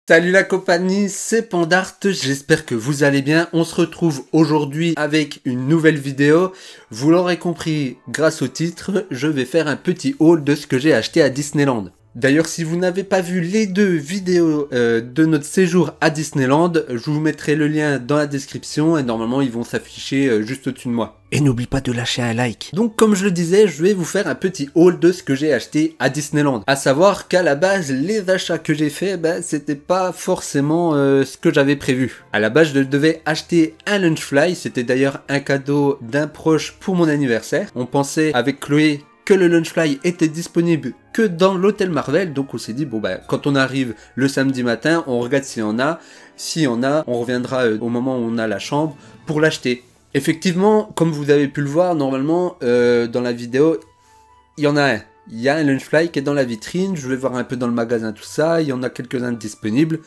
Salut la compagnie, c'est Pandart, j'espère que vous allez bien. On se retrouve aujourd'hui avec une nouvelle vidéo. Vous l'aurez compris grâce au titre, je vais faire un petit haul de ce que j'ai acheté à Disneyland. D'ailleurs, si vous n'avez pas vu les deux vidéos de notre séjour à Disneyland, je vous mettrai le lien dans la description et normalement ils vont s'afficher juste au-dessus de moi. Et n'oublie pas de lâcher un like. Donc comme je le disais, je vais vous faire un petit haul de ce que j'ai acheté à Disneyland. À savoir qu'à la base, les achats que j'ai fait, c'était pas forcément ce que j'avais prévu. À la base, je devais acheter un Lunchfly, c'était d'ailleurs un cadeau d'un proche pour mon anniversaire. On pensait avec Chloé que le Lunchfly était disponible que dans l'hôtel Marvel, donc on s'est dit bon quand on arrive le samedi matin, on regarde s'il y en a, on reviendra au moment où on a la chambre pour l'acheter. Effectivement, comme vous avez pu le voir, normalement dans la vidéo, il y en a un. Il y a un Lunchfly qui est dans la vitrine, je vais voir un peu dans le magasin tout ça, il y en a quelques-uns disponibles.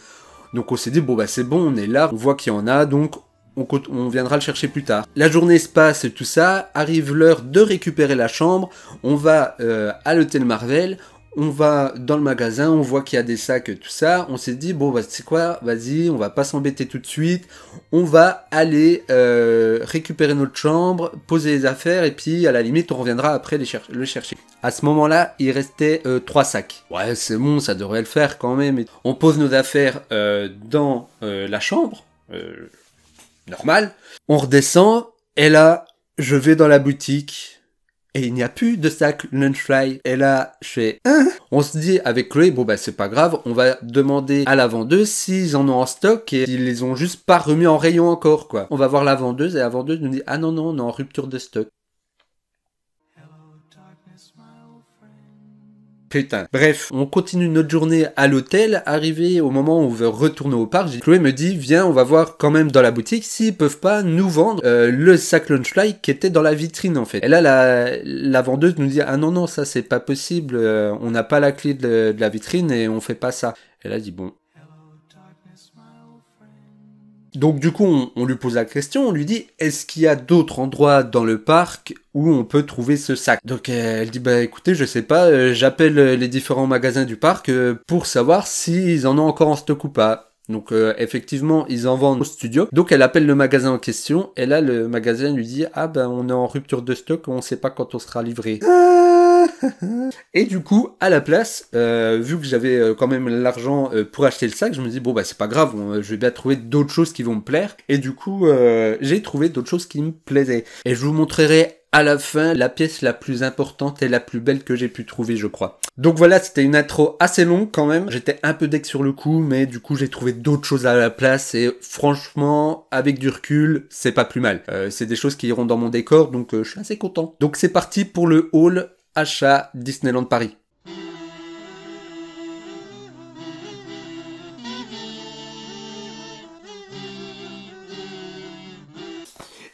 Donc on s'est dit bon c'est bon, on est là, on voit qu'il y en a, donc on viendra le chercher plus tard. La journée se passe et tout ça, arrive l'heure de récupérer la chambre, on va à l'hôtel Marvel, on va dans le magasin, on voit qu'il y a des sacs, tout ça, on s'est dit bon c'est quoi, vas-y, on va pas s'embêter tout de suite, on va aller récupérer notre chambre, poser les affaires et puis à la limite on reviendra après le chercher. À ce moment-là, il restait 3 sacs. Ouais, c'est bon, ça devrait le faire quand même. On pose nos affaires dans la chambre. Normal. On redescend, et là, je vais dans la boutique, et il n'y a plus de sac Lunchfly. Et là, je fais, hein? On se dit avec Chloé, bon c'est pas grave, on va demander à la vendeuse s'ils en ont en stock, et ils les ont juste pas remis en rayon encore, quoi. On va voir la vendeuse, et la vendeuse nous dit, ah non, on est en rupture de stock. Putain. Bref, on continue notre journée à l'hôtel. Arrivé au moment où on veut retourner au parc, Chloé me dit, viens, on va voir quand même dans la boutique s'ils peuvent pas nous vendre le sac Lunchfly qui était dans la vitrine en fait. Et là, la vendeuse nous dit, ah non, ça c'est pas possible, on n'a pas la clé de la vitrine et on fait pas ça. Elle a dit, bon. Donc du coup, on lui pose la question, on lui dit, est-ce qu'il y a d'autres endroits dans le parc où on peut trouver ce sac? Donc elle dit, écoutez, je sais pas, j'appelle les différents magasins du parc pour savoir s'ils en ont encore en stock ou pas. Donc effectivement, ils en vendent au studio. Donc elle appelle le magasin en question, et là le magasin lui dit, ah on est en rupture de stock, on sait pas quand on sera livré. Et du coup, à la place, vu que j'avais quand même l'argent pour acheter le sac, je me dis bon c'est pas grave, je vais bien trouver d'autres choses qui vont me plaire. Et du coup, j'ai trouvé d'autres choses qui me plaisaient. Et je vous montrerai à la fin la pièce la plus importante et la plus belle que j'ai pu trouver, je crois. Donc voilà, c'était une intro assez longue quand même. J'étais un peu deck sur le coup, mais du coup j'ai trouvé d'autres choses à la place et franchement, avec du recul, c'est pas plus mal. C'est des choses qui iront dans mon décor, donc je suis assez content. Donc c'est parti pour le haul achat Disneyland Paris.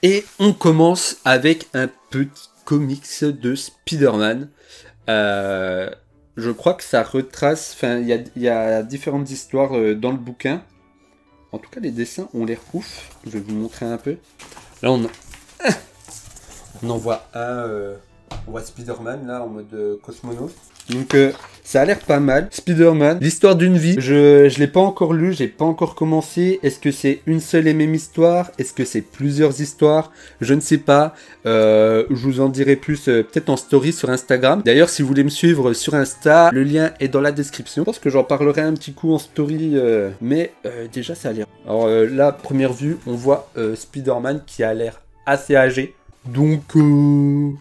Et on commence avec un petit comics de Spider-Man. Je crois que ça retrace, enfin il y a différentes histoires dans le bouquin. En tout cas les dessins ont l'air ouf. Je vais vous montrer un peu. Là on en voit un... On voit Spider-Man là en mode cosmonaute. Donc ça a l'air pas mal. Spider-Man, l'histoire d'une vie. Je l'ai pas encore lu, j'ai pas encore commencé. Est-ce que c'est une seule et même histoire? Est-ce que c'est plusieurs histoires? Je ne sais pas. Je vous en dirai plus peut-être en story sur Instagram. D'ailleurs, si vous voulez me suivre sur Insta, le lien est dans la description. Je pense que j'en parlerai un petit coup en story. Mais déjà, ça a l'air... Alors là, première vue, on voit Spider-Man qui a l'air assez âgé. Donc,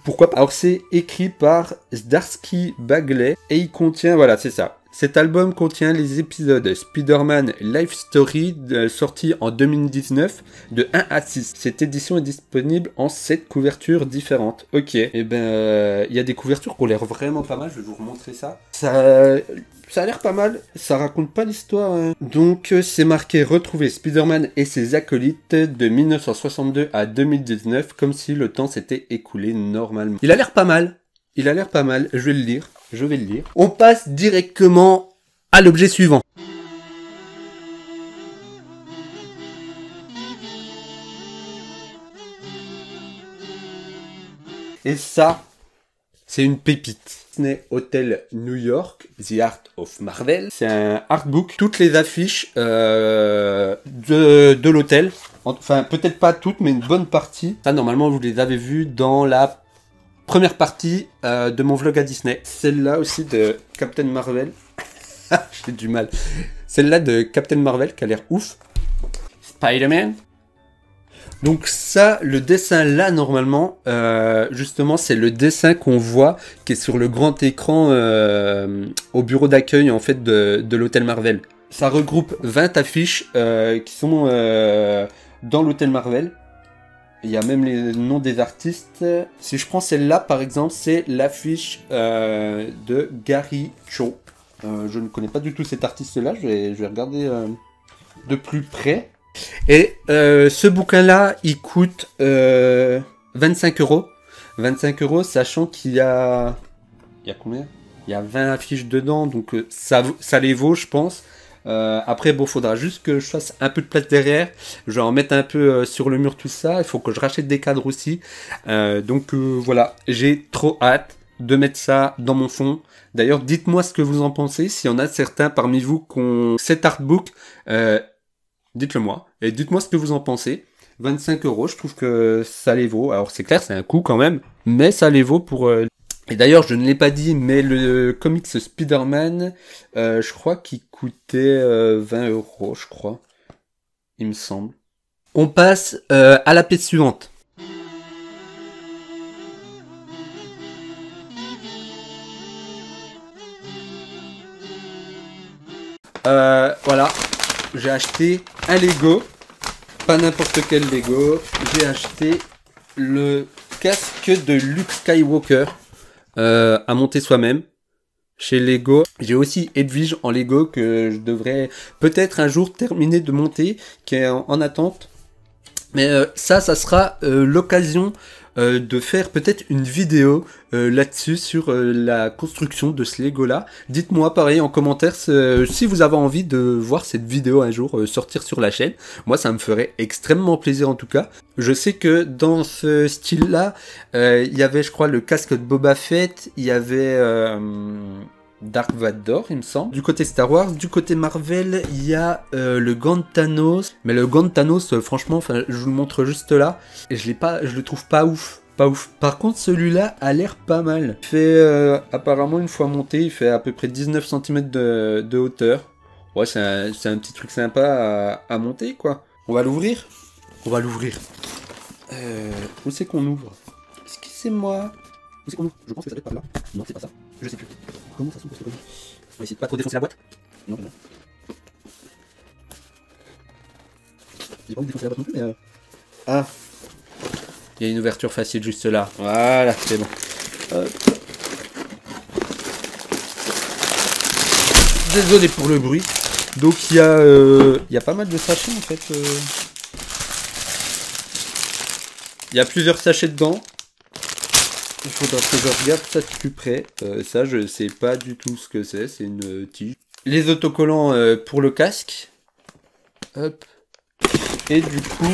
pourquoi pas? Alors, c'est écrit par Zdarsky Bagley et il contient, voilà, c'est ça. Cet album contient les épisodes Spider-Man Life Story sortis en 2019 de 1 à 6. Cette édition est disponible en 7 couvertures différentes. Ok, et il y a des couvertures qui ont l'air vraiment pas mal, je vais vous remontrer ça. Ça a l'air pas mal, ça raconte pas l'histoire. Hein. Donc c'est marqué retrouver Spider-Man et ses acolytes de 1962 à 2019, comme si le temps s'était écoulé normalement. Il a l'air pas mal, je vais le lire, On passe directement à l'objet suivant. Et ça, c'est une pépite. Disney Hotel New York, The Art of Marvel. C'est un artbook. Toutes les affiches de l'hôtel. Enfin, peut-être pas toutes, mais une bonne partie. Ça, normalement, vous les avez vues dans la première partie de mon vlog à Disney. Celle-là aussi de Captain Marvel. J'ai du mal. Celle-là de Captain Marvel qui a l'air ouf. Spider-Man. Donc ça, le dessin là, normalement, justement, c'est le dessin qu'on voit, qui est sur le grand écran au bureau d'accueil, en fait, de l'hôtel Marvel. Ça regroupe 20 affiches qui sont dans l'hôtel Marvel. Il y a même les noms des artistes. Si je prends celle-là, par exemple, c'est l'affiche de Gary Cho. Je ne connais pas du tout cet artiste-là, je vais regarder de plus près. Et ce bouquin-là, il coûte 25 €. 25 €, sachant qu'il y a... Il y a combien? Il y a 20 affiches dedans, donc ça les vaut, je pense. Après, bon, faudra juste que je fasse un peu de place derrière. Je vais en mettre un peu sur le mur, tout ça. Il faut que je rachète des cadres aussi. Donc voilà, j'ai trop hâte de mettre ça dans mon fond. D'ailleurs, dites-moi ce que vous en pensez. S'il y en a certains parmi vous qui ont cet artbook, dites-le moi. Et dites-moi ce que vous en pensez. 25 €, je trouve que ça les vaut. Alors c'est clair, c'est un coût quand même. Mais ça les vaut pour... Et d'ailleurs, je ne l'ai pas dit, mais le comics Spider-Man, je crois qu'il coûtait 20 €, je crois. Il me semble. On passe à la pièce suivante. Voilà, j'ai acheté un Lego, pas n'importe quel Lego, j'ai acheté le casque de Luke Skywalker à monter soi-même chez Lego. J'ai aussi Edwige en Lego que je devrais peut-être un jour terminer de monter, qui est en attente. Mais ça sera l'occasion de faire peut-être une vidéo là-dessus sur la construction de ce Lego là. Dites-moi pareil en commentaire si vous avez envie de voir cette vidéo un jour sortir sur la chaîne. Moi ça me ferait extrêmement plaisir en tout cas. Je sais que dans ce style là, il y avait je crois le casque de Boba Fett, il y avait... Dark Vador, il me semble. Du côté Star Wars, du côté Marvel, il y a le gant de Thanos. Mais le gant de Thanos, franchement, je vous le montre juste là. Et je le trouve pas ouf. Pas ouf. Par contre, celui-là a l'air pas mal. Il fait, apparemment, une fois monté, il fait à peu près 19 cm de hauteur. Ouais, c'est un petit truc sympa à monter, quoi. On va l'ouvrir. On va l'ouvrir. Où c'est qu'on ouvre? Est-ce que c'est moi? Où c'est qu'on ouvre? Je pense que ça doit être par là. Non, c'est pas ça. Je sais plus. Comment ça s'ouvre? On va essayer de pas trop défoncer la boîte. Non, non. J'ai pas envie de défoncer la boîte non plus, mais... Ah. Il y a une ouverture facile juste là. Voilà, c'est bon. Désolé pour le bruit. Donc il y a pas mal de sachets en fait. Il y a plusieurs sachets dedans. Il faudra que je regarde ça de plus près. Ça, je sais pas du tout ce que c'est. C'est une tige. Les autocollants pour le casque. Hop. Et du coup,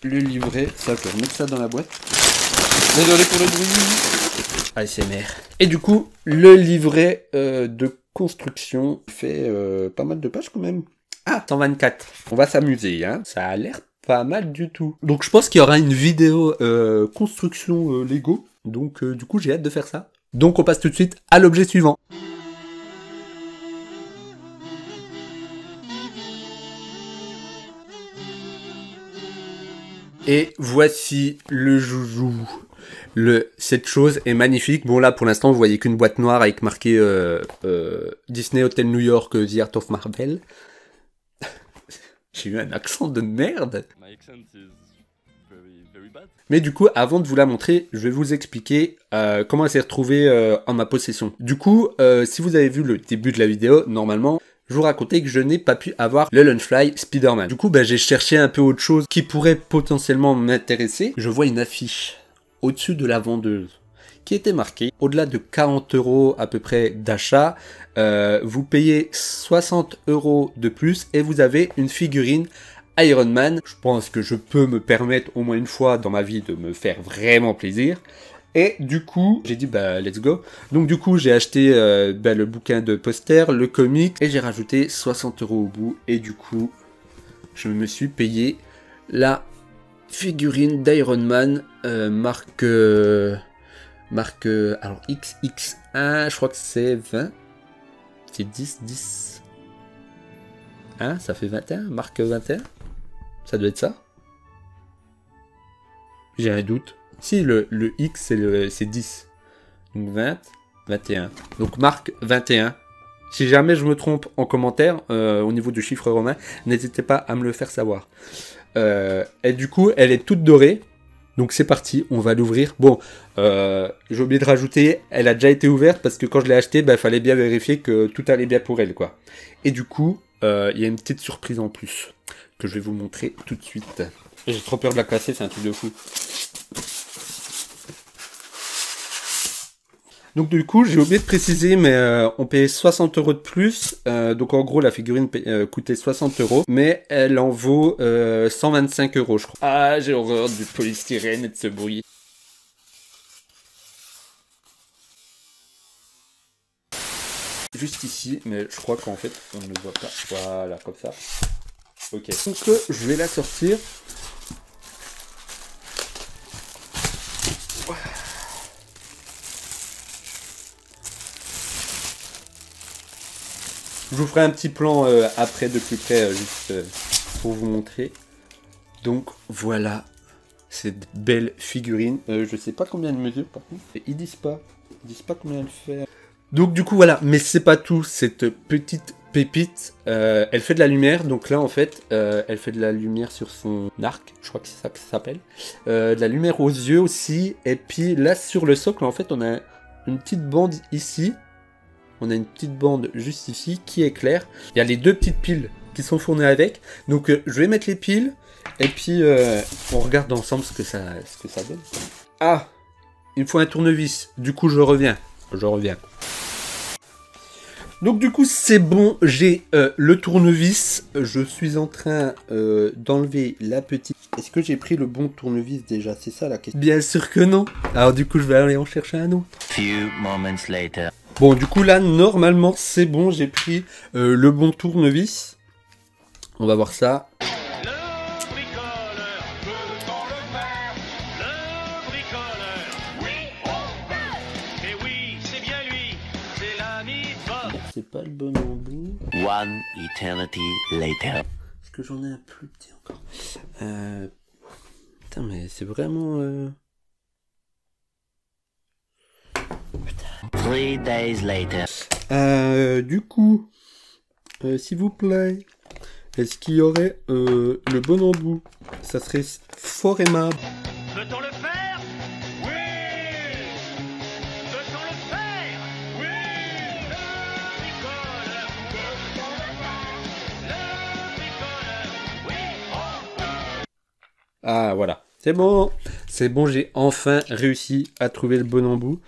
le livret. Ça, je vais remettre ça dans la boîte. Désolé pour le bruit. ASMR. Et du coup, le livret de construction fait pas mal de pages quand même. Ah, 124. On va s'amuser, hein. Ça a l'air pas mal du tout. Donc je pense qu'il y aura une vidéo construction Lego. Donc du coup j'ai hâte de faire ça. Donc on passe tout de suite à l'objet suivant. Et voici le joujou. Cette chose est magnifique. Bon là pour l'instant vous voyez qu'une boîte noire avec marqué Disney Hotel New York The Art of Marvel. J'ai eu un accent de merde. Mais du coup, avant de vous la montrer, je vais vous expliquer comment elle s'est retrouvée en ma possession. Du coup, si vous avez vu le début de la vidéo, normalement, je vous racontais que je n'ai pas pu avoir le Lunchfly Spider-Man. Du coup, j'ai cherché un peu autre chose qui pourrait potentiellement m'intéresser. Je vois une affiche au-dessus de la vendeuse qui était marquée au-delà de 40 € à peu près d'achat. Vous payez 60 € de plus et vous avez une figurine Iron Man. Je pense que je peux me permettre au moins une fois dans ma vie de me faire vraiment plaisir. Et du coup, j'ai dit bah let's go. Donc du coup, j'ai acheté le bouquin de poster, le comic, et j'ai rajouté 60 € au bout. Et du coup, je me suis payé la figurine d'Iron Man marque alors XX1, je crois que c'est 20. C'est 10. Hein, ça fait 21, marque 21. Ça doit être ça. J'ai un doute. Si, le X, c'est 10. Donc 20, 21. Donc marque 21. Si jamais je me trompe en commentaire, au niveau du chiffre romain, n'hésitez pas à me le faire savoir. Et du coup, elle est toute dorée. Donc c'est parti, on va l'ouvrir. Bon, j'ai oublié de rajouter, elle a déjà été ouverte parce que quand je l'ai achetée, il fallait bien vérifier que tout allait bien pour elle, quoi. Et du coup, il y a une petite surprise en plus que je vais vous montrer tout de suite. J'ai trop peur de la casser, c'est un truc de fou. Donc du coup, j'ai oublié de préciser, mais on payait 60 € de plus. Donc en gros, la figurine coûtait 60 €, mais elle en vaut 125 €, je crois. Ah, j'ai horreur du polystyrène et de ce bruit. Juste ici, mais je crois qu'en fait, on ne le voit pas. Voilà, comme ça. Ok. Donc je vais la sortir. Je vous ferai un petit plan après de plus près, juste pour vous montrer. Donc voilà, cette belle figurine. Je sais pas combien elle mesure par contre. Et ils disent pas combien elle fait. Donc du coup voilà, mais c'est pas tout. Cette petite pépite, elle fait de la lumière. Donc là en fait, elle fait de la lumière sur son arc. Je crois que c'est ça que ça s'appelle. De la lumière aux yeux aussi. Et puis là sur le socle, en fait, on a une petite bande ici. On a une petite bande juste ici qui éclaire. Il y a les deux petites piles qui sont fournies avec. Donc je vais mettre les piles et puis on regarde ensemble ce que ça donne. Ah, il me faut un tournevis. Du coup je reviens. Donc du coup c'est bon, j'ai le tournevis. Je suis en train d'enlever la petite... Est-ce que j'ai pris le bon tournevis déjà? C'est ça la question. Bien sûr que non. Alors du coup je vais aller en chercher un autre. Few moments later. Bon, du coup, là, normalement, c'est bon. J'ai pris le bon tournevis. On va voir ça. Le bricoleur, peut-on le faire? Le bricoleur, oui, on peut. Et oui, c'est bien lui, c'est l'ami Bob. C'est pas le bon embout. One eternity later. Est-ce que j'en ai un plus petit encore? Putain, mais c'est vraiment... 3 days later. Du coup, s'il vous plaît, est-ce qu'il y aurait le bon embout? Ça serait fort aimable. Peut-on le faire? Oui! Peut-on le faire? Oui! Le bricoleur, peut-on le faire? Le bricoleur, oui, on peut. Ah, voilà. C'est bon. C'est bon, j'ai enfin réussi à trouver le bon embout.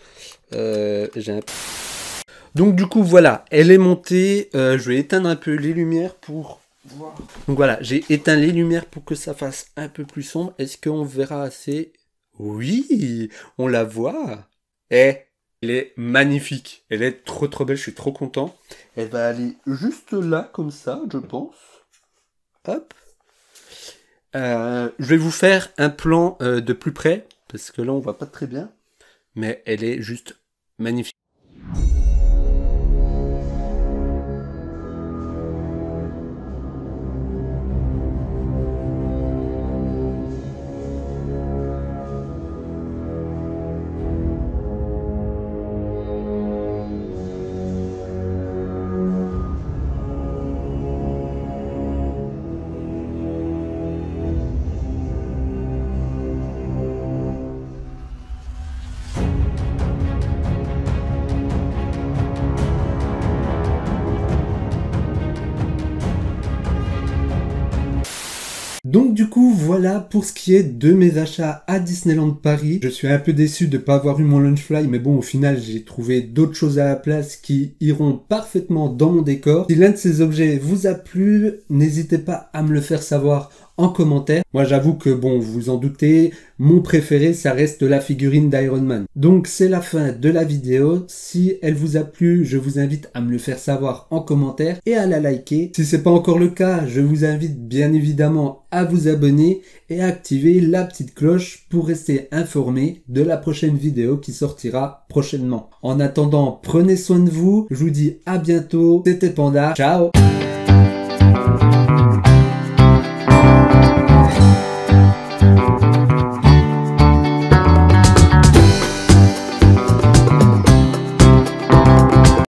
Donc du coup voilà, elle est montée, je vais éteindre un peu les lumières pour voir. Donc voilà, j'ai éteint les lumières pour que ça fasse un peu plus sombre. Est-ce qu'on verra assez? Oui, on la voit. Elle est magnifique, elle est trop belle, je suis trop content. Elle va aller juste là comme ça, je pense. Hop. Je vais vous faire un plan de plus près, parce que là on voit pas très bien. Mais elle est juste magnifique. Donc du coup voilà pour ce qui est de mes achats à Disneyland Paris. Je suis un peu déçu de ne pas avoir eu mon Lunchfly, mais bon au final j'ai trouvé d'autres choses à la place qui iront parfaitement dans mon décor. Si l'un de ces objets vous a plu, n'hésitez pas à me le faire savoir en commentaire. Moi j'avoue que bon, vous vous en doutez, mon préféré ça reste la figurine d'Iron Man. Donc c'est la fin de la vidéo. Si elle vous a plu, je vous invite à me le faire savoir en commentaire et à la liker. Si c'est pas encore le cas, je vous invite bien évidemment à vous abonner et à activer la petite cloche pour rester informé de la prochaine vidéo qui sortira prochainement. En attendant, prenez soin de vous. Je vous dis à bientôt. C'était Panda. Ciao.